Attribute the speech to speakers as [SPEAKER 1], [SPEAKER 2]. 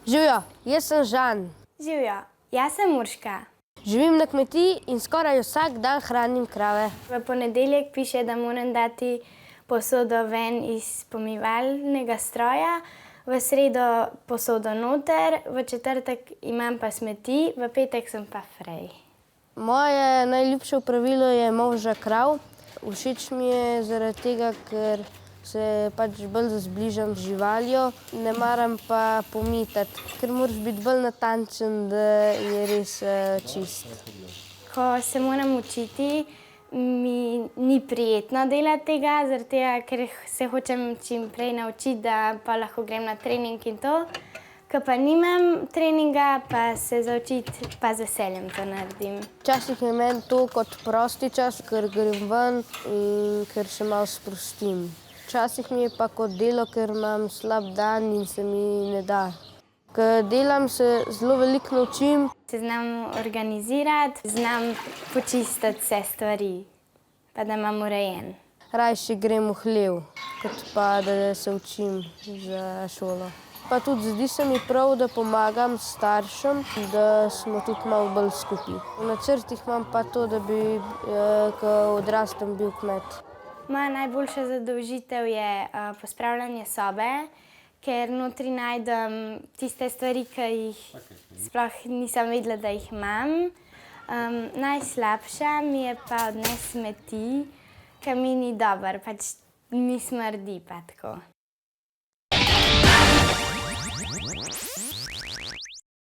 [SPEAKER 1] Živijo, jaz sem Žan.
[SPEAKER 2] Živijo, jaz sem Urška.
[SPEAKER 1] Živim na kmetiji in skoraj vsak dan hranim krave.
[SPEAKER 2] V ponedeljek piše, da moram dati posodo ven iz pomivalnega stroja, v sredo posodo noter, v četrtek imam pa smeti, v petek sem pa frej.
[SPEAKER 1] Moje najljubše opravilo je molža krav. Všeč mi je zaradi tega, ker se pač bolj zbližam z živaljo. Ne maram pa pomitati, ker moraš biti bolj natančen, da je res čist.
[SPEAKER 2] Ko se moram učiti, mi ni prijetno delati tega, zaradi tega, ker se hočem čim prej naučiti, da pa lahko grem na trening in to. Ko pa nimam treninga, pa se za učiti pa z veseljem to naredim.
[SPEAKER 1] Včasih je meni to kot prosti čas, ker grem ven in ker se malo sprostim. Včasih mi je pa kot delo, ker imam slab dan in se mi ne da. Ko delam, se zelo veliko naučim.
[SPEAKER 2] Se znam organizirati, znam počistiti vse stvari, pa da imam urejen.
[SPEAKER 1] Rajši grem v hlev, kot pa da se učim za šolo. Pa tudi zdi se mi prav, da pomagam staršem, da smo tudi malo bolj skupaj. V načrtih imam pa to, da bi, ko odrastem, bil kmet.
[SPEAKER 2] Moja najboljša zadolžitev je pospravljanje sobe, ker notri najdem tiste stvari, ki jih sploh nisem vedela, da jih imam. Najslabša mi je pa odnes smeti, ki mi ni dobro, pač mi smrdi pa tako.